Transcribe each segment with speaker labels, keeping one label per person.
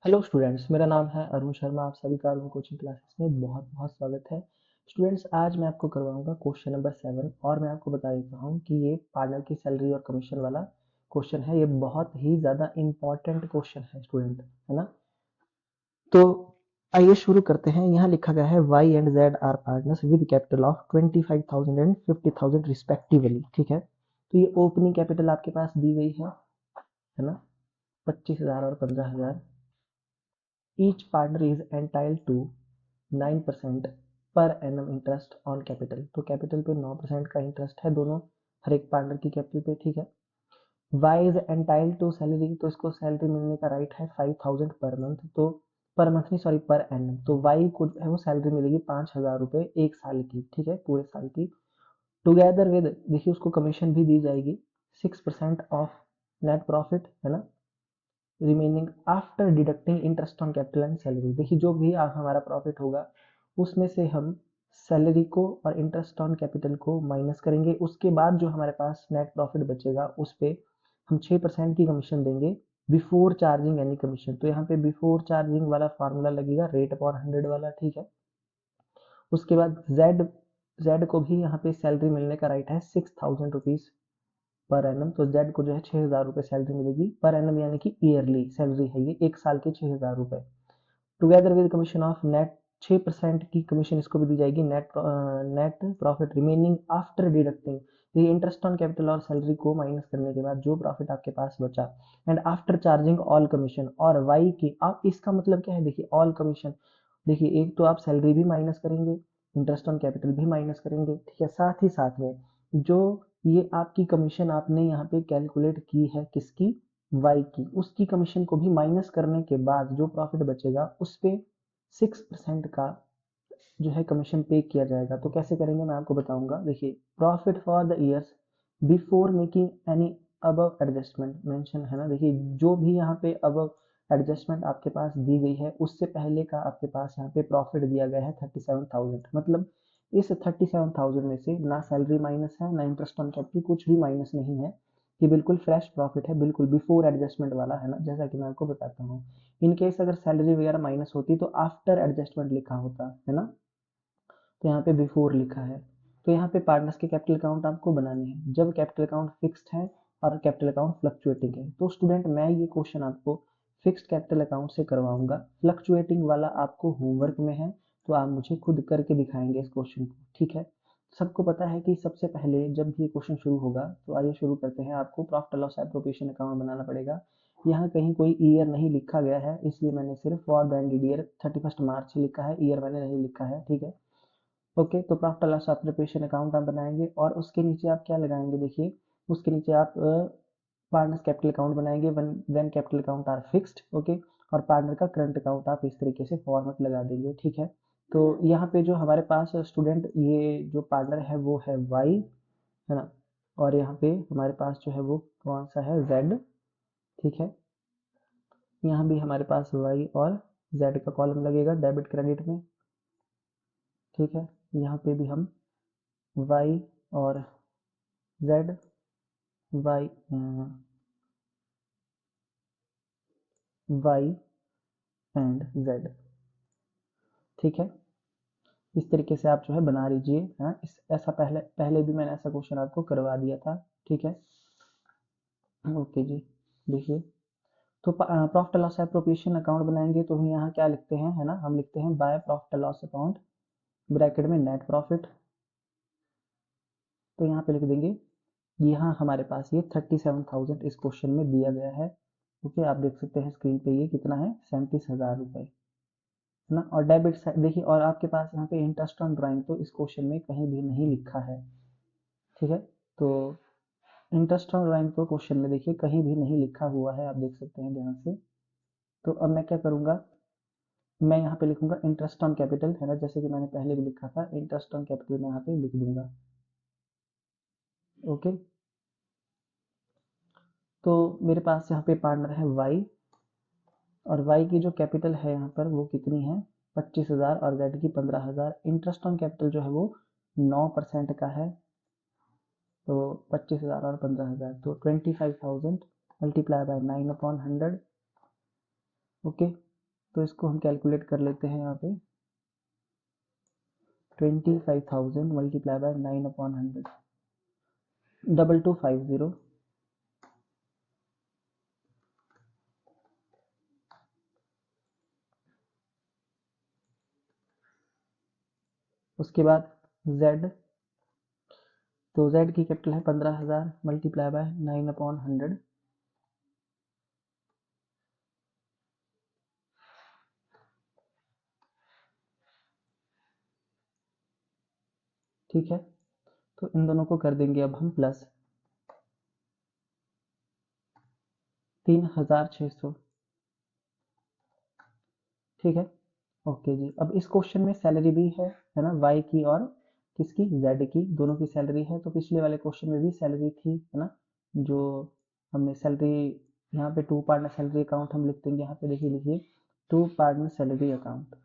Speaker 1: Hello students, मेरा नाम है अरुण शर्मा। आप सभी का अरुण कोचिंग क्लासेस में बहुत बहुत स्वागत है। स्टूडेंट्स, आज मैं आपको करवाऊंगा क्वेश्चन नंबर 7 और मैं आपको बता देता हूँ कि ये पार्टनर की सैलरी और कमीशन वाला क्वेश्चन है। ये बहुत ही ज़्यादा इम्पॉर्टेंट क्वेश्चन है स्टूडेंट, है ना। तो आइए शुरू करते हैं। यहाँ लिखा गया है Y and Z are partners with capital of 25,000 and 50,000 respectively. ठीक है, तो ये ओपनिंग कैपिटल आपके पास दी गई है ना, 25,000 और 15,000। Each partner is entitled to 9% per annum interest on capital. तो कैपिटल पे 9% का इंटरेस्ट है दोनों, हर एक पार्टनर की कैपिटल पे। ठीक है। वाई इज एंटाइल्ड टू सैलरी, तो इसको सैलरी मिलने का राइट है 5,000 पर मंथ। तो पर मंथ नहीं, सॉरी, पर एनम। तो वाई को जो है वो सैलरी मिलेगी 5,000 रुपये एक साल की। ठीक है, पूरे साल की। टुगेदर विद, देखिए उसको कमीशन भी दी जाएगी 6% ऑफ नेट प्रॉफिट, है ना, remaining after deducting interest on capital and salary. देखिए जो भी हमारा प्रॉफिट होगा उसमें से हम सैलरी को और इंटरेस्ट ऑन कैपिटल को माइनस करेंगे। उसके बाद जो हमारे पास नेट प्रॉफिट बचेगा उस पे हम 6% की कमीशन देंगे बिफोर चार्जिंग एनी कमीशन। तो यहाँ पे बिफोर चार्जिंग वाला फार्मूला लगेगा, रेट अपॉन 100 वाला। ठीक है। उसके बाद जेड जेड को भी यहाँ पे सैलरी मिलने का राइट है 6,000 रुपीज पर एनम। तो जेड को जो है 6,000 रुपये सैलरी मिलेगी पर एनम, यानी कि ईयरली सैलरी है ये, एक साल के 6,000 रुपये। Together with commission of net, 6% की कमीशन इसको भी दी जाएगी net profit remaining after deducting. ये इंटरेस्ट ऑन कैपिटल और सैलरी को माइनस करने के बाद जो प्रॉफिट आपके पास बचा, and after charging all commission. और वाई की आप, इसका मतलब क्या है, देखिए ऑल कमीशन। देखिए एक तो आप सैलरी भी माइनस करेंगे, इंटरेस्ट ऑन कैपिटल भी माइनस करेंगे। ठीक है, साथ ही साथ में जो ये आपकी कमीशन आपने यहाँ पे कैलकुलेट की है, किसकी, वाई की, उसकी कमीशन को भी माइनस करने के बाद जो प्रॉफिट बचेगा उस पे 6% का जो है कमीशन पे किया जाएगा। तो कैसे करेंगे मैं आपको बताऊंगा। देखिए, profit for the years before making any above adjustment mention, है ना। देखिए जो भी यहाँ पे अबव एडजस्टमेंट आपके पास दी गई है उससे पहले का आपके पास यहाँ पे प्रॉफिट दिया गया है 37,000। मतलब इस 37,000 में से ना सैलरी माइनस है, ना इंटरेस्ट ऑन कैपिटल, कुछ भी माइनस नहीं है। ये बिल्कुल फ्रेश प्रॉफिट है, बिल्कुल बिफोर एडजस्टमेंट वाला, है ना, जैसा कि मैं आपको बताता हूँ। इन केस अगर सैलरी वगैरह माइनस होती तो आफ्टर एडजस्टमेंट लिखा होता, है ना। तो यहाँ पे बिफोर लिखा है। तो यहाँ पे पार्टनर्स के कैपिटल अकाउंट आपको बनाने हैं जब कैपिटल अकाउंट फिक्स्ड है और कैपिटल अकाउंट फ्लक्चुएटिंग है। तो स्टूडेंट मैं ये क्वेश्चन आपको फिक्स्ड कैपिटल अकाउंट से करवाऊंगा, फ्लक्चुएटिंग वाला आपको होमवर्क में है, तो आप मुझे खुद करके दिखाएंगे इस क्वेश्चन को। ठीक है। सबको पता है कि सबसे पहले जब भी ये क्वेश्चन शुरू होगा, तो आइए शुरू करते हैं। आपको प्रॉफिट लॉस एप्रोप्रिएशन अकाउंट बनाना पड़ेगा। यहाँ कहीं कोई ईयर नहीं लिखा गया है, इसलिए मैंने सिर्फ फॉर द एंडेड ईयर 31 मार्च लिखा है, ईयर मैंने नहीं लिखा है। ठीक है। ओके, तो profit and loss preparation account आप बनाएंगे और उसके नीचे आप क्या लगाएंगे, देखिए उसके नीचे आप पार्टनर्स कैपिटल अकाउंट बनाएंगे when capital account are fixed. Okay, और पार्टनर का करंट अकाउंट आप इस तरीके से फॉर्मेट लगा देंगे। ठीक है। तो यहाँ पे जो हमारे पास स्टूडेंट ये जो पार्टनर है वो है वाई, है ना, और यहाँ पे हमारे पास जो है वो कौन सा है, जेड। ठीक है, यहाँ भी हमारे पास वाई और जेड का कॉलम लगेगा डेबिट क्रेडिट में। ठीक है, यहाँ पे भी हम वाई और Z, Y Y and Z. ठीक है, इस तरीके से आप जो है बना लीजिए। हाँ, इस ऐसा पहले पहले भी मैंने ऐसा क्वेश्चन आपको करवा दिया था। ठीक है। ओके जी। देखिए, तो प्रॉफिट लॉस एप्रोप्रिएशन अकाउंट बनाएंगे तो हम यहाँ क्या लिखते हैं, है ना, हम लिखते हैं by profit loss account bracket में नेट प्रॉफिट। तो यहाँ पे लिख देंगे, यहाँ हमारे पास ये 37,000 इस क्वेश्चन में दिया गया है। ओके, आप देख सकते हैं स्क्रीन पे ये कितना है, 37,000 रुपये, है ना। और डेबिट साइड देखिए, और आपके पास यहाँ पे इंटरेस्ट ऑन ड्राइंग तो इस क्वेश्चन में कहीं भी नहीं लिखा है। ठीक है, तो इंटरेस्ट ऑन ड्राइंग तो क्वेश्चन में देखिए कहीं भी नहीं लिखा हुआ है, आप देख सकते हैं ध्यान से। तो अब मैं क्या करूँगा, मैं यहाँ पे लिखूंगा इंटरेस्ट ऑन कैपिटल, है ना, जैसे कि मैंने पहले भी लिखा था, इंटरेस्ट ऑन कैपिटल मैं यहाँ पे लिख दूंगा। ओके, तो मेरे पास यहाँ पे पार्टनर है वाई, और वाई की जो कैपिटल है यहाँ पर वो कितनी है, 25,000, और जेड की 15,000। इंटरेस्ट ऑन कैपिटल जो है वो 9% का है। तो 25,000 और 15,000, तो 25,000 मल्टीप्लाई बाय 9/100। ओके, तो इसको हम कैलकुलेट कर लेते हैं यहाँ पे 25,000 मल्टीप्लाई बाय 9/100 2250 उसके बाद Z, तो Z की कैपिटल है 15,000 मल्टीप्लाई बाय 9/100 ठीक है। तो इन दोनों को कर देंगे अब हम प्लस 3,600 ठीक है। ओके जी, अब इस क्वेश्चन में सैलरी भी है ना, वाई की और किसकी, जेड की, दोनों की सैलरी है। तो पिछले वाले क्वेश्चन में भी सैलरी थी है ना, जो हमने सैलरी यहाँ पे टू पार्टनर सैलरी अकाउंट हम लिख देंगे यहाँ पे, देखिए लिखिए टू पार्टनर सैलरी अकाउंट।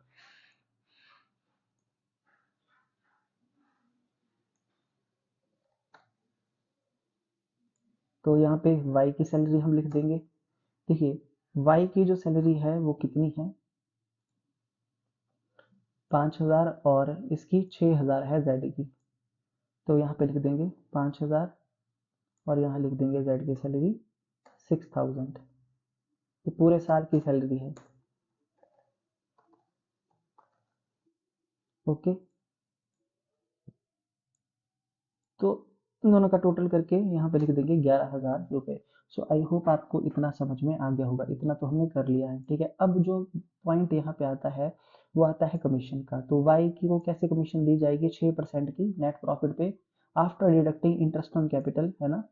Speaker 1: तो यहाँ पे वाई की सैलरी हम लिख देंगे। देखिए वाई की जो सैलरी है वो कितनी है, 5,000 और इसकी 6,000 है जेड की। तो यहाँ पे लिख देंगे 5,000 और यहाँ लिख देंगे जेड की सैलरी 6,000। ये पूरे साल की सैलरी है। ओके, तो इन दोनों का टोटल करके यहाँ पे लिख देंगे 11,000 रुपये। सो आई होप आपको इतना समझ में आ गया होगा, इतना तो हमने कर लिया है ठीक है। अब जो पॉइंट यहाँ पे आता है वो आता है कमीशन का। तो वाई की को कैसे कमीशन दी जाएगी, 6% की नेट प्रॉफिट पे after deducting interest on capital है ना,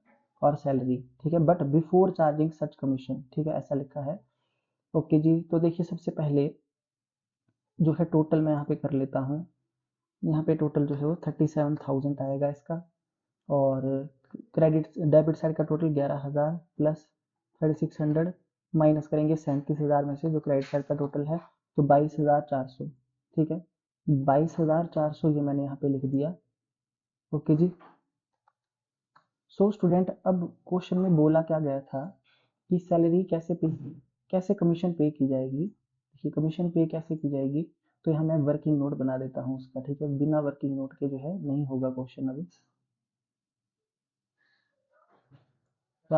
Speaker 1: और सैलरी ठीक है, but before charging such commission ठीक है, ऐसा लिखा है। ओके जी, तो देखिए सबसे पहले जो है टोटल मैं यहाँ पे कर लेता हूँ। यहाँ पे टोटल जो है वो 37,000 आएगा इसका, और क्रेडिट डेबिट साइड का टोटल 11,000 प्लस 3600 माइनस करेंगे 37,000 में से जो क्रेडिट साइड का टोटल है, तो 22,400 ठीक है। 22,400 ये मैंने यहाँ पे लिख दिया। ओके जी, सो स्टूडेंट अब क्वेश्चन में बोला क्या गया था कि सैलरी कैसे कमीशन पे की जाएगी। देखिए कमीशन पे कैसे की जाएगी, तो यहाँ मैं वर्किंग नोट बना देता हूँ उसका ठीक है, बिना वर्किंग नोट के जो है नहीं होगा क्वेश्चन अभी। तो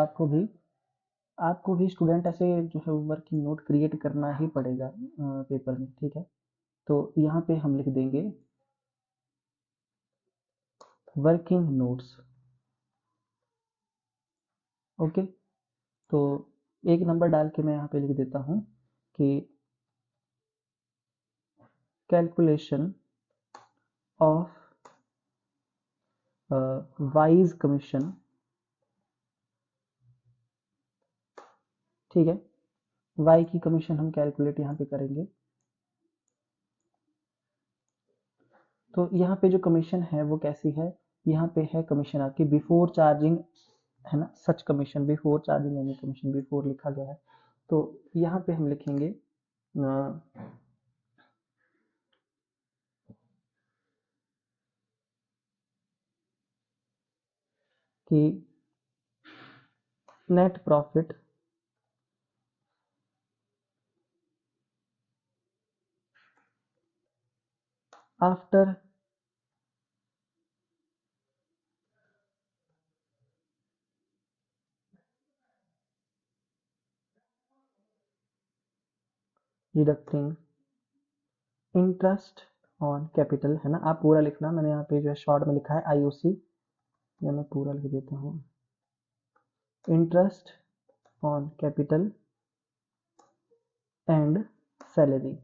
Speaker 1: आपको भी स्टूडेंट ऐसे जो है वर्किंग नोट क्रिएट करना ही पड़ेगा पेपर में ठीक है। तो यहाँ पे हम लिख देंगे वर्किंग नोट्स। ओके, तो एक नंबर डाल के मैं यहाँ पे लिख देता हूँ कि कैलकुलेशन ऑफ वाइज कमीशन ठीक है। वाई की कमीशन हम कैलकुलेट यहाँ पे करेंगे। तो यहाँ पे जो कमीशन है वो कैसी है, यहाँ पे है कमीशन आपकी बिफोर चार्जिंग है ना, सच कमीशन बिफोर चार्जिंग यानी कमीशन बिफोर लिखा गया है। तो यहाँ पे हम लिखेंगे कि net profit after deducting interest on capital है ना, आप पूरा लिखना, मैंने यहाँ पे जो है शॉर्ट में लिखा है आईओसी, या मैं पूरा लिख देता हूँ, interest on capital and salary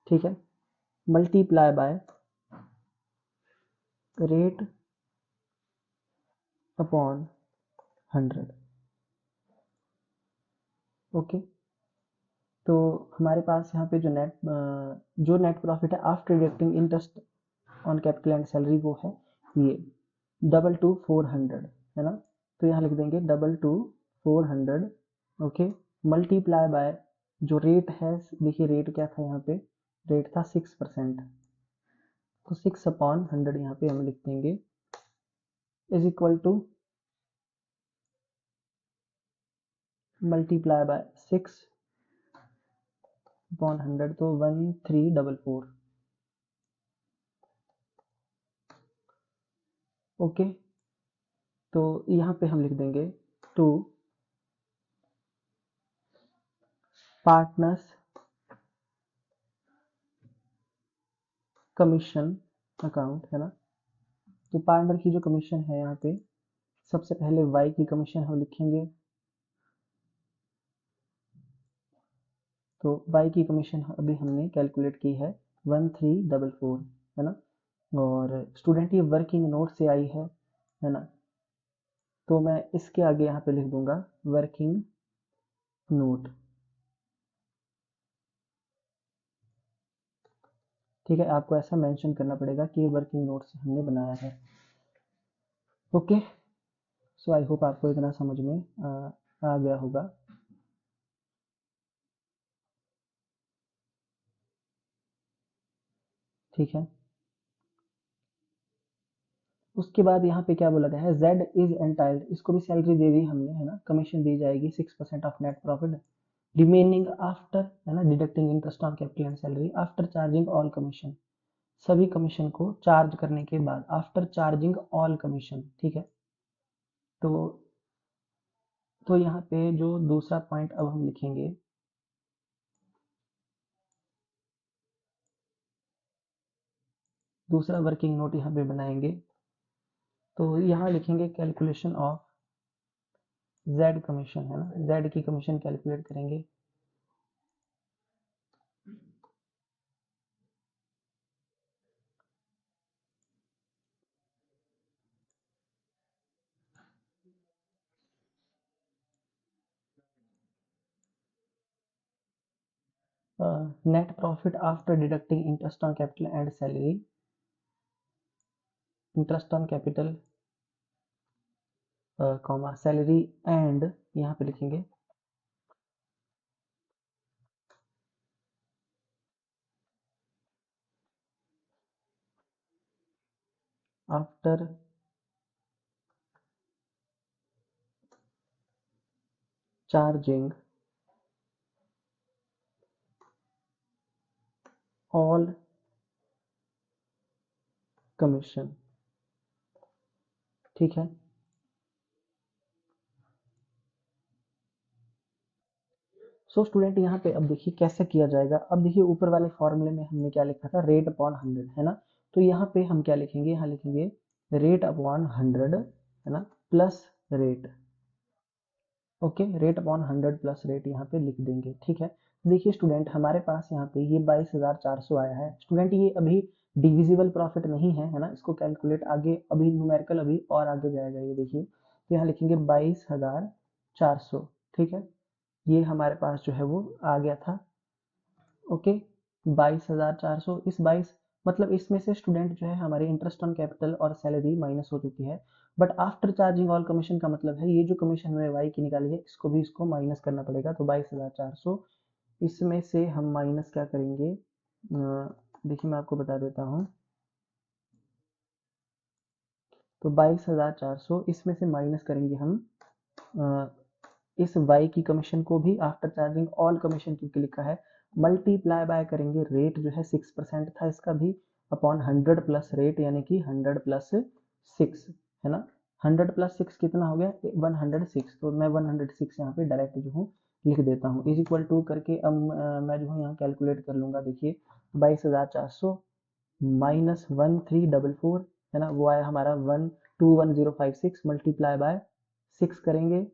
Speaker 1: ठीक है, multiply by rate upon 100। Okay, तो हमारे पास यहाँ पे जो नेट प्रॉफिट है after deducting interest on capital and salary वो है ये 22,400 है ना। तो यहाँ लिख देंगे 22,400 ओके, मल्टीप्लाई बाय जो रेट है, देखिए रेट क्या था यहाँ पे, रेट था 6%, तो 6/100 यहाँ पे हम लिख देंगे is equal to multiply by 6 upon 100 तो 1344। ओके, तो यहाँ पे हम लिख देंगे टू पार्टनर्स कमीशन अकाउंट, है ना। तो पार्टनर की जो कमीशन है यहाँ पे, सबसे पहले वाई की कमीशन हम लिखेंगे। तो वाई की कमीशन अभी हमने कैलकुलेट की है 1344, है ना। और स्टूडेंट ये वर्किंग नोट से आई है ना। तो मैं इसके आगे यहाँ पे लिख दूंगा वर्किंग नोट। ठीक है, आपको ऐसा मेंशन करना पड़ेगा कि वर्किंग नोट से हमने बनाया है। ओके, सो आई होप आपको इतना समझ में आ गया होगा। ठीक है, उसके बाद यहाँ पे क्या बोला गया है, जेड इज एंटाइल्ड, इसको भी सैलरी दे दी हमने, है ना। कमीशन दी जाएगी 6% of net profit remaining after, है ना, deducting interest on capital and salary after charging all commission. सभी कमीशन को चार्ज करने के बाद, आफ्टर चार्जिंग ऑल कमीशन। ठीक है, तो यहाँ पे जो दूसरा पॉइंट अब हम लिखेंगे, दूसरा वर्किंग नोट यहाँ पे बनाएंगे। तो यहाँ लिखेंगे कैलकुलेशन ऑफ जेड कमीशन, है ना। जेड की कमीशन कैलकुलेट करेंगे। Net profit after deducting interest on capital and salary, interest on capital comma salary and, यहाँ पे लिखेंगे आफ्टर चार्जिंग ऑल कमीशन। ठीक है, सो स्टूडेंट यहाँ पे अब देखिए कैसे किया जाएगा। अब देखिए ऊपर वाले फॉर्मूले में हमने क्या लिखा था, रेट अपॉन 100, है ना। तो यहाँ पे हम क्या लिखेंगे, यहाँ लिखेंगे रेट अपॉन 100, है ना, plus rate. Okay, rate upon 100 plus rate यहाँ पे लिख देंगे। ठीक है, देखिए स्टूडेंट हमारे पास यहाँ पे ये 22,400 आया है। स्टूडेंट ये अभी डिविजिबल प्रॉफिट नहीं है, है ना। इसको कैलकुलेट आगे अभी न्यूमेरिकल अभी और आगे जाएगा, ये देखिए। तो यहाँ लिखेंगे 22,400। ठीक है, ये हमारे पास जो है वो आ गया था। ओके, 22,400, इस 22 मतलब इसमें से स्टूडेंट जो है हमारे इंटरेस्ट ऑन कैपिटल और सैलरी माइनस हो चुकी है। But after charging all commission का मतलब है ये जो कमीशन हमने वाई की निकाली है इसको भी इसको माइनस करना पड़ेगा। तो 22,400 इसमें से हम माइनस क्या करेंगे, देखिए मैं आपको बता देता हूँ। तो 22,400 इसमें से माइनस करेंगे हम इस y की कमीशन को भी आफ्टर चार्जिंग ऑल कमीशन क्योंकि लिखा है, मल्टीप्लाई बाय करेंगे रेट जो है 6% था इसका भी, अपॉन 100 प्लस रेट यानी कि 100 प्लस 6, है ना। 100 प्लस 6 कितना हो गया, 106। तो मैं 106 यहाँ पे डायरेक्ट जो हूँ लिख देता हूँ, इज इक्वल टू करके अब मैं जो हूँ यहाँ कैलकुलेट कर लूंगा। देखिए 22,400 माइनस 1344, है ना, वो आया हमारा 121056 मल्टीप्लाई बाय 6 करेंगे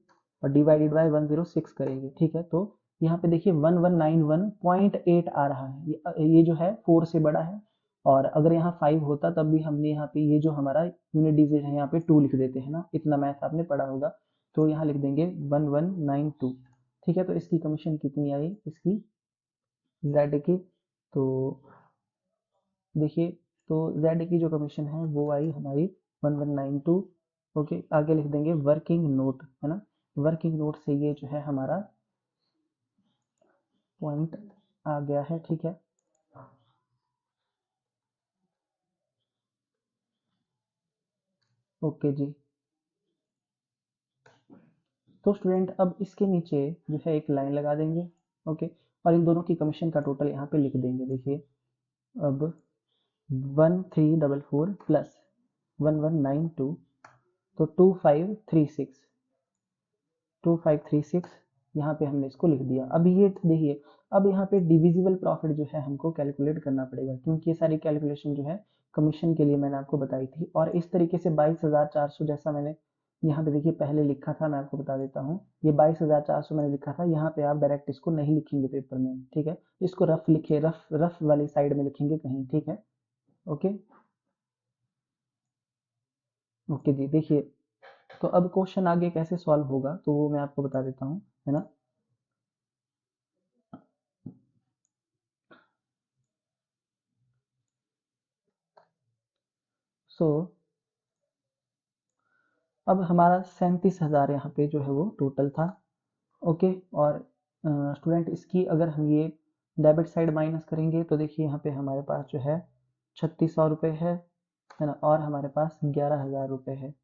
Speaker 1: और डिवाइडेड बाय 106 करेंगे। ठीक है, तो यहाँ पे देखिए 1191.8 आ रहा है। ये जो है 4 से बड़ा है, और अगर यहाँ 5 होता तब भी हमने यहाँ पे ये जो हमारा यूनिट डिजिट है यहाँ पे 2 लिख देते हैं ना, इतना मैथ आपने पढ़ा होगा। तो यहाँ लिख देंगे 1192। ठीक है, तो इसकी कमीशन कितनी आई, इसकी जेड की, तो देखिए, तो जेड की जो कमीशन है वो आई हमारी 1192। ओके, आगे लिख देंगे वर्किंग नोट, है ना। वर्किंग नोट से ये जो है हमारा पॉइंट आ गया है। ठीक है, ओके जी। तो स्टूडेंट अब इसके नीचे जो है एक लाइन लगा देंगे। ओके, और इन दोनों की कमीशन का टोटल यहाँ पे लिख देंगे। देखिए अब 1344 प्लस 1192 तो 2536 यहाँ पे हमने इसको लिख दिया। अब ये देखिए, अब यहाँ पे डिविजिबल प्रॉफिट जो है हमको कैलकुलेट करना पड़ेगा, क्योंकि ये सारी कैलकुलेशन जो है कमीशन के लिए मैंने आपको बताई थी। और इस तरीके से 22,400 जैसा मैंने यहाँ पे देखिए पहले लिखा था, मैं आपको बता देता हूँ। ये 22,400 मैंने लिखा था, यहाँ पे आप डायरेक्ट इसको नहीं लिखेंगे पेपर में, ठीक है। इसको रफ लिखे, रफ वाली साइड में लिखेंगे कहीं, ठीक है। ओके ओके जी। देखिए तो अब क्वेश्चन आगे कैसे सॉल्व होगा तो वो मैं आपको बता देता हूँ, है ना। सो अब हमारा 37,000 यहाँ पे जो है वो टोटल था। ओके, और स्टूडेंट इसकी अगर हम ये डेबिट साइड माइनस करेंगे तो देखिए यहाँ पे हमारे पास जो है 3600 रुपये है ना, और हमारे पास 11,000 रुपये है,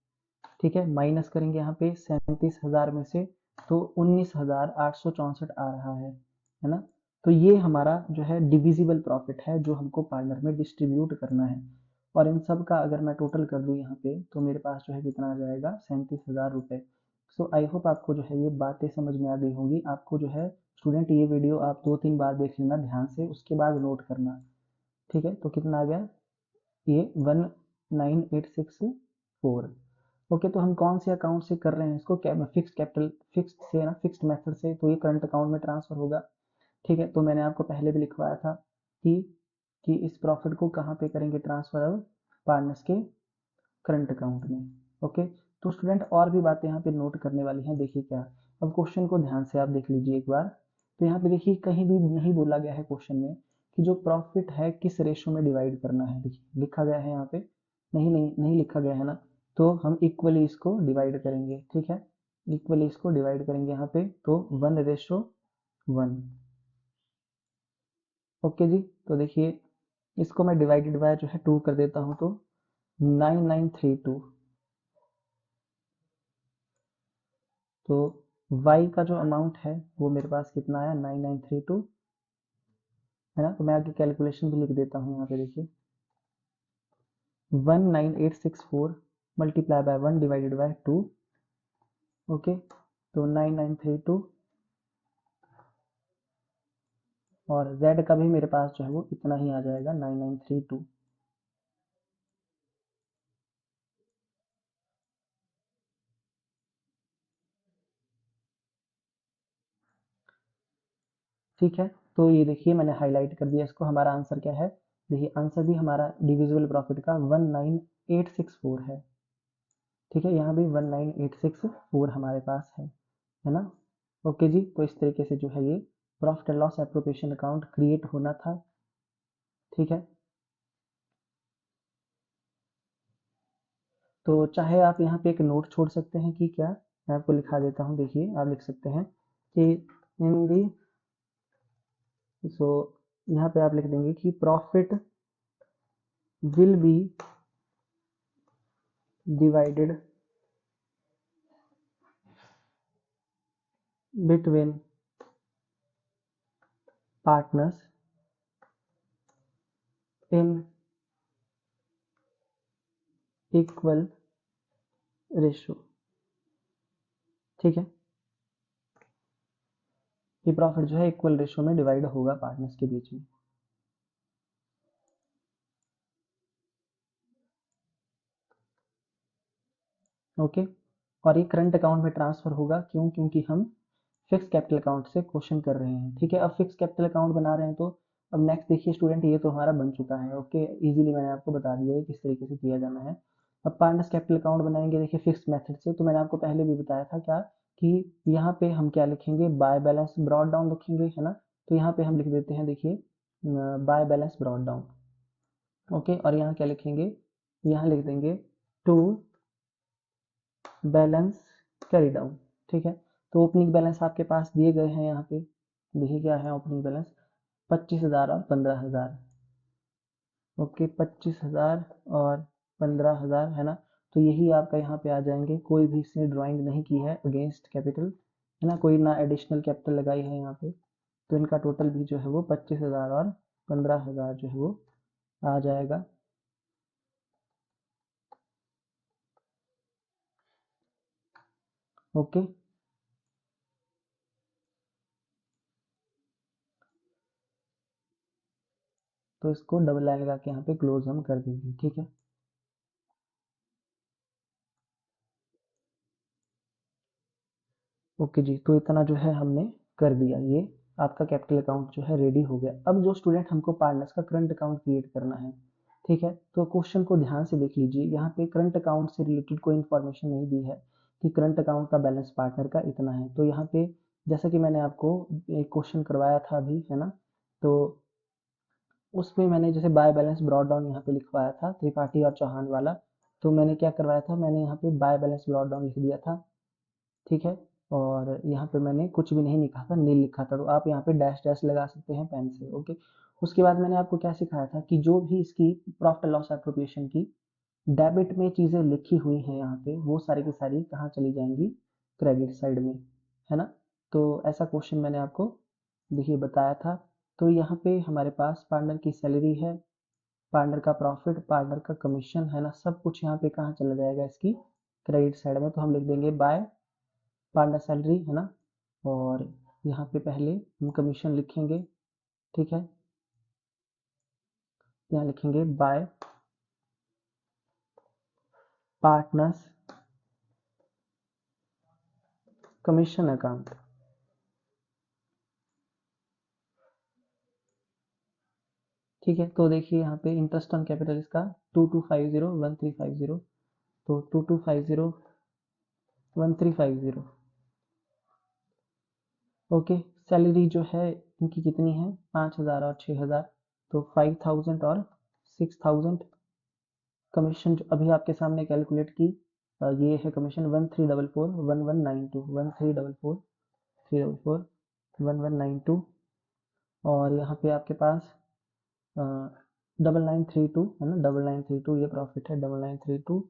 Speaker 1: ठीक है। माइनस करेंगे यहाँ पे 37,000 में से तो 19,864 आ रहा है ना। तो ये हमारा जो है डिविजिबल प्रॉफिट है जो हमको पार्टनर में डिस्ट्रीब्यूट करना है। और इन सब का अगर मैं टोटल कर दूं यहाँ पे तो मेरे पास जो है कितना आ जाएगा, 37,000 रुपये। सो आई होप आपको जो है ये बातें समझ में आ गई होंगी। आपको जो है स्टूडेंट ये वीडियो आप 2-3 बार देख लेना ध्यान से, उसके बाद नोट करना, ठीक है। तो कितना आ गया ये 19,864। ओके, तो हम कौन से अकाउंट से कर रहे हैं इसको, फिक्स्ड कैपिटल, फिक्स्ड से ना, फिक्स्ड मेथड से, तो ये करंट अकाउंट में ट्रांसफर होगा, ठीक है। तो मैंने आपको पहले भी लिखवाया था कि इस प्रॉफिट को कहाँ पे करेंगे ट्रांसफर, अब पार्टनर्स के करंट अकाउंट में। ओके, तो स्टूडेंट और भी बातें यहाँ पे नोट करने वाली हैं। देखिए क्या, अब क्वेश्चन को ध्यान से आप देख लीजिए एक बार। तो यहाँ पे देखिए कहीं भी नहीं बोला गया है क्वेश्चन में कि जो प्रॉफिट है किस रेशो में डिवाइड करना है। देखिए लिखा गया है यहाँ पे, नहीं लिखा गया है ना। तो हम इक्वली इसको डिवाइड करेंगे, ठीक है। इक्वली इसको डिवाइड करेंगे यहाँ पे, तो 1:1। ओके जी, तो देखिए इसको मैं डिवाइडेड बाय जो है 2 कर देता हूँ, तो 9932। तो y का जो अमाउंट है वो मेरे पास कितना है, 9932, है ना। तो मैं आगे कैलकुलेशन भी लिख देता हूँ यहाँ पे। देखिए 19864 multiply by 1 divided by 2। Okay, तो 9932, और z का भी मेरे पास जो है वो इतना ही आ जाएगा, 9932। ठीक है, तो ये देखिए मैंने हाईलाइट कर दिया इसको। हमारा आंसर क्या है, देखिए आंसर भी हमारा डिविजिबल प्रॉफिट का 19864 है, ठीक है। यहाँ भी 19864 हमारे पास है ना। ओके जी, तो इस तरीके से जो है ये profit and loss appropriation account create होना था, ठीक है। तो चाहे आप यहाँ पे एक नोट छोड़ सकते हैं कि क्या, मैं आपको लिखा देता हूँ। देखिए आप लिख सकते हैं कि इन दी, सो यहाँ पे आप लिख देंगे कि profit will be divided between partners in equal ratio, ठीक है। ये प्रॉफिट जो है इक्वल रेशो में डिवाइड होगा पार्टनर्स के बीच में। ओके, और ये करंट अकाउंट में ट्रांसफर होगा, क्यों, क्योंकि हम फिक्स कैपिटल अकाउंट से क्वेश्चन कर रहे हैं, ठीक है। अब फिक्स कैपिटल अकाउंट बना रहे हैं, तो अब नेक्स्ट देखिए स्टूडेंट, ये तो हमारा बन चुका है। ओके, इजीली मैंने आपको बता दिया है किस तरीके से किया जाना है। अब पार्टनर्स कैपिटल अकाउंट बनाएंगे देखिए फिक्स मेथड से, तो मैंने आपको पहले भी बताया था क्या, कि यहाँ पे हम क्या लिखेंगे, बाय बैलेंस ब्रॉड डाउन लिखेंगे, है ना। तो यहाँ पे हम लिख देते हैं, देखिए by balance brought down. Okay, और यहाँ क्या लिखेंगे, यहाँ लिख देंगे टू बैलेंस कैरी डाउन, ठीक है। तो ओपनिंग बैलेंस आपके पास दिए गए हैं यहाँ पे, देखिए क्या है ओपनिंग बैलेंस, 25,000 और 15,000। ओके, 25,000 और 15,000, है ना। तो यही आपका यहाँ पे आ जाएंगे। कोई भी इसने ड्राइंग नहीं की है अगेंस्ट कैपिटल, है ना, कोई ना एडिशनल कैपिटल लगाई है यहाँ पे। तो इनका टोटल भी जो है वो 25,000 और 15,000 जो है वो आ जाएगा। ओके, तो इसको डबल लाइन लगा के यहाँ पे क्लोज हम कर देंगे। ठीक है, ओके जी, तो इतना जो है हमने कर दिया। ये आपका कैपिटल अकाउंट जो है रेडी हो गया। अब जो स्टूडेंट हमको पार्टनर्स का करंट अकाउंट क्रिएट करना है, ठीक है, तो क्वेश्चन को ध्यान से देख लीजिए। यहाँ पे करंट अकाउंट से रिलेटेड कोई इन्फॉर्मेशन नहीं दी है कि करंट अकाउंट का बैलेंस पार्टनर का इतना है। तो यहाँ पे जैसा कि मैंने आपको एक क्वेश्चन करवाया था अभी, है ना, तो उसमें मैंने जैसे बाय बैलेंस ब्रॉड डाउन यहाँ पे लिखवाया था, त्रिपाठी और चौहान वाला। तो मैंने क्या करवाया था, मैंने यहाँ पे बाय बैलेंस ब्रॉड डाउन लिख दिया था। ठीक है, और यहाँ पे मैंने कुछ भी नहीं लिखा था, नील लिखा था। तो आप यहाँ पे डैश डैश लगा सकते हैं पेन से। ओके, उसके बाद मैंने आपको क्या सिखाया था कि जो भी इसकी प्रॉफिट लॉस एप्रोप्रिएशन की डेबिट में चीज़ें लिखी हुई हैं यहाँ पे, वो सारी की सारी कहाँ चली जाएंगी, क्रेडिट साइड में, है ना। तो ऐसा क्वेश्चन मैंने आपको देखिए बताया था। तो यहाँ पे हमारे पास पार्टनर की सैलरी है, पार्टनर का प्रॉफिट, पार्टनर का कमीशन, है ना, सब कुछ यहाँ पे कहाँ चला जाएगा, इसकी क्रेडिट साइड में। तो हम लिख देंगे बाय पार्टनर सैलरी, है ना, और यहाँ पे पहले हम कमीशन लिखेंगे। ठीक है, यहाँ लिखेंगे बाय पार्टनर्स कमीशन अकाउंट। ठीक है, तो देखिए यहाँ पे इंटरेस्ट ऑन कैपिटल इसका 2250 1350, तो 2250 1350। ओके, सैलरी जो है इनकी कितनी है, 5,000 और 6,000, तो 5,000 और 6,000। कमीशन जो अभी आपके सामने कैलकुलेट की, ये है कमीशन 1344 1192 1344 1192। और यहाँ पे आपके पास 9932 है ना, 9932 ये प्रॉफिट है, 9932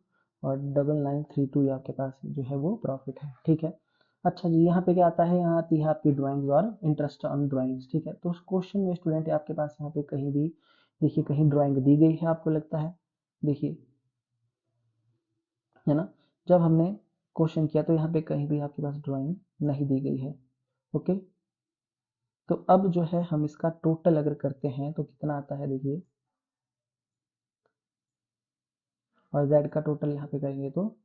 Speaker 1: और 9932 ये आपके पास जो है वो प्रॉफिट है। ठीक है, अच्छा जी, यहाँ पे क्या आता है, यहाँ आती है आपकी ड्राइंग्स और इंटरेस्ट ऑन ड्राइंग्स। ठीक है, तो उस क्वेश्चन में स्टूडेंट आपके पास यहाँ पे कहीं भी देखिए कहीं ड्राइंग दी गई है आपको लगता है, देखिए, है ना, जब हमने क्वेश्चन किया तो यहाँ पे कहीं भी आपके पास ड्राइंग नहीं दी गई है। ओके, तो अब जो है हम इसका टोटल अगर करते हैं तो कितना आता है देखिए, और z का टोटल यहाँ पे करेंगे तो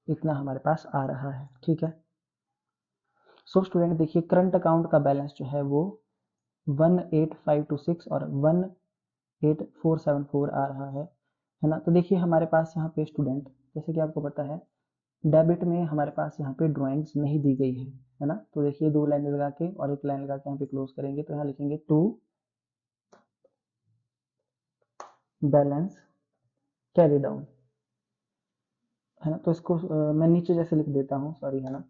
Speaker 1: इतना हमारे पास आ रहा है। ठीक है, सो स्टूडेंट देखिए करंट अकाउंट का बैलेंस जो है वो 18526 और 18474 आ रहा है ना। तो देखिए हमारे पास यहाँ पे स्टूडेंट, जैसे कि आपको पता है, डेबिट में हमारे पास यहाँ पे ड्राइंग्स नहीं दी गई है ना। तो देखिए दो लाइन लगा के और एक लाइन लगा के यहाँ पे क्लोज करेंगे, तो यहाँ लिखेंगे टू बैलेंस कैरी डाउन, है ना। तो इसको मैं नीचे जैसे लिख देता हूँ, सॉरी, है ना।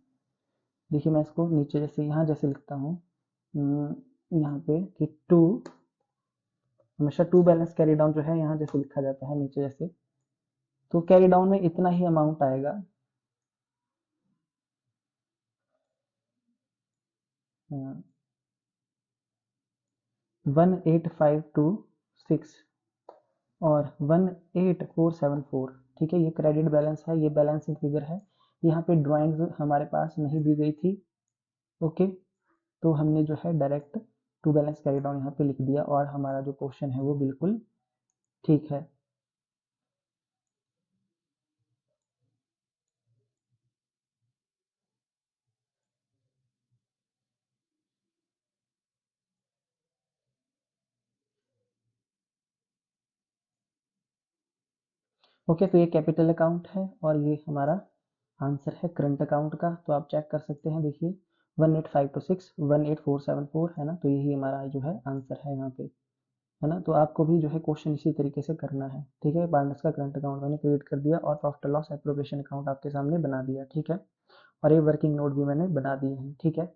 Speaker 1: देखिए मैं इसको नीचे जैसे यहाँ जैसे लिखता हूँ, यहाँ पे कि टू, हमेशा टू बैलेंस कैरी डाउन जो है यहाँ जैसे लिखा जाता है नीचे जैसे, तो कैरी डाउन में इतना ही अमाउंट आएगा, 18526 और 18474। ठीक है, ये क्रेडिट बैलेंस है, ये बैलेंसिंग फिगर है। यहाँ पे ड्राइंग्स हमारे पास नहीं दी गई थी। ओके, तो हमने जो है direct to balance carry down यहाँ पे लिख दिया और हमारा जो क्वेश्चन है वो बिल्कुल ठीक है। ओके, तो ये कैपिटल अकाउंट है और ये हमारा आंसर है करंट अकाउंट का। तो आप चेक कर सकते हैं, देखिए 18526 18474, है ना। तो यही हमारा जो है आंसर है यहाँ पे, है ना। तो आपको भी जो है क्वेश्चन इसी तरीके से करना है। ठीक है, पार्टनर्स का करंट अकाउंट मैंने क्रिएट कर दिया और प्रॉफिट लॉस एप्रोप्रिएशन अकाउंट आपके सामने बना दिया। ठीक है, और ये वर्किंग नोट भी मैंने बना दिए हैं। ठीक है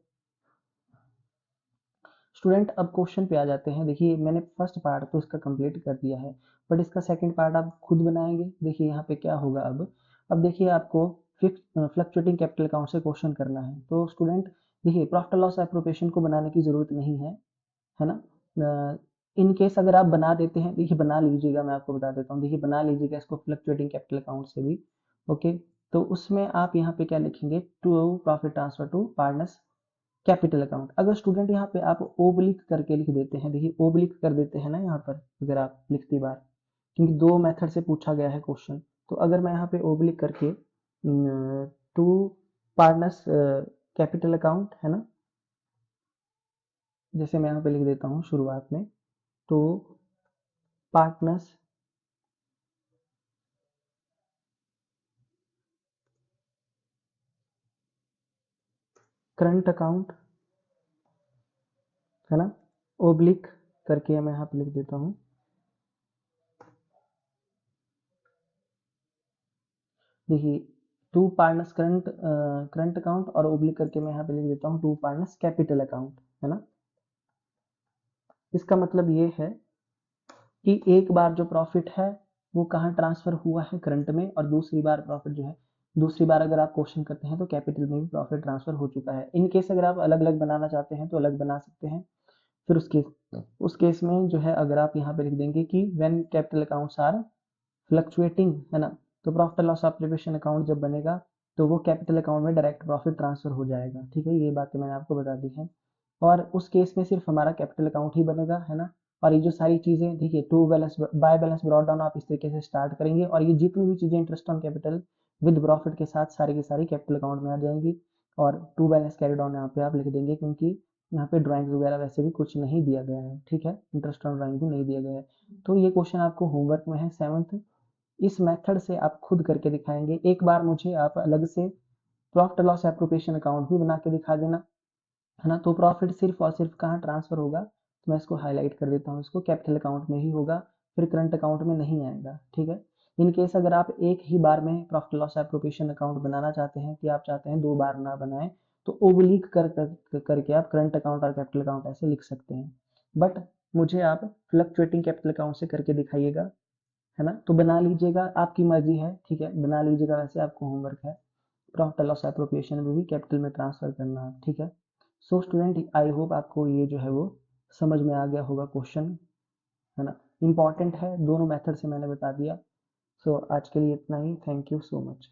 Speaker 1: स्टूडेंट, अब क्वेश्चन पे आ जाते हैं। देखिए मैंने फर्स्ट पार्ट तो इसका कंप्लीट कर दिया है, बट इसका सेकंड पार्ट आप खुद बनाएंगे। देखिए यहाँ पे क्या होगा, अब देखिए आपको फिक्स फ्लक्चुएटिंग कैपिटल अकाउंट से क्वेश्चन करना है। तो स्टूडेंट देखिए प्रॉफिट लॉस एप्रोप्रिएशन को बनाने की ज़रूरत नहीं है ना। इन केस अगर आप बना देते हैं, देखिए बना लीजिएगा, मैं आपको बता देता हूँ, देखिए बना लीजिएगा इसको फ्लक्चुएटिंग कैपिटल अकाउंट से भी। ओके, तो उसमें आप यहाँ पे क्या लिखेंगे, to profit transfer to partners capital account. अगर स्टूडेंट यहाँ पे आप ओब्लिक करके लिख देते हैं, देखिए ओब्लिक कर देते हैं ना यहाँ पर, अगर आप लिखती बार, क्योंकि दो मेथड से पूछा गया है क्वेश्चन, तो अगर मैं यहाँ पे ओब्लिक करके टू पार्टनर्स कैपिटल अकाउंट है ना, जैसे मैं यहाँ पे लिख देता हूँ शुरुआत में, टू पार्टनर्स करंट अकाउंट है ना, ओब्लिक करके मैं यहाँ पे लिख देता हूँ, देखिए टू पार्टनर्स करंट अकाउंट, और ओब्लिक करके मैं यहाँ पे लिख देता हूँ टू पार्टनर्स कैपिटल अकाउंट है ना। इसका मतलब ये है कि एक बार जो प्रॉफिट है वो कहाँ ट्रांसफर हुआ है, करंट में, और दूसरी बार प्रॉफिट जो है, दूसरी बार अगर आप क्वेश्चन करते हैं तो कैपिटल में भी प्रॉफिट ट्रांसफर हो चुका है। इन केस अगर आप अलग अलग बनाना चाहते हैं तो अलग बना सकते हैं। फिर उस केस में जो है, अगर आप यहाँ पे लिख देंगे कि when capital accounts are fluctuating है ना, तो प्रॉफिट लॉस एप्लीकेशन अकाउंट जब बनेगा तो वो कैपिटल अकाउंट में डायरेक्ट प्रॉफिट ट्रांसफर हो जाएगा। ठीक है, ये बातें मैंने आपको बता दी हैं, और उस केस में सिर्फ हमारा कैपिटल अकाउंट ही बनेगा है ना। और ये जो सारी चीजें, देखिए to balance by balance brought down आप इस तरीके से स्टार्ट करेंगे, और ये जितनी भी चीजें interest on capital with profit के साथ सारी की सारी कैपिटल अकाउंट में आ जाएंगी, और टू बैलेंस कैरी डाउन यहाँ पे आप लिख देंगे, क्योंकि यहाँ पे ड्राइंग वगैरह वैसे भी कुछ नहीं दिया गया है। ठीक है, इंटरेस्ट ऑन ड्राइंग भी नहीं दिया गया है। तो ये क्वेश्चन आपको होमवर्क में है 7th, इस मेथड से आप खुद करके दिखाएंगे। एक बार मुझे आप अलग से प्रॉफिट लॉस एप्रोप्रिएशन अकाउंट भी बना के दिखा देना है ना। तो प्रॉफिट सिर्फ और सिर्फ कहाँ ट्रांसफर होगा, तो मैं इसको हाईलाइट कर देता हूँ, इसको कैपिटल अकाउंट में ही होगा, फिर करंट अकाउंट में नहीं आएगा। ठीक है, इन केस अगर आप एक ही बार में प्रॉफिट लॉस एप्रोप्रिएशन अकाउंट बनाना चाहते हैं, कि आप चाहते हैं दो बार ना बनाएं, तो ओब्लिक करके आप करंट अकाउंट और कैपिटल अकाउंट ऐसे लिख सकते हैं। बट मुझे आप फ्लक्चुएटिंग कैपिटल अकाउंट से करके दिखाइएगा है ना। तो बना लीजिएगा, आपकी मर्जी है, ठीक है, बना लीजिएगा, वैसे आपको होमवर्क है प्रॉफिट लॉस एप्रोप्रिएशन में भी कैपिटल में ट्रांसफर करना है। ठीक है, सो स्टूडेंट आई होप आपको ये जो है वो समझ में आ गया होगा क्वेश्चन, है ना। इंपॉर्टेंट है, दोनों मेथड से मैंने बता दिया। सो आज के लिए इतना ही, थैंक यू सो मच।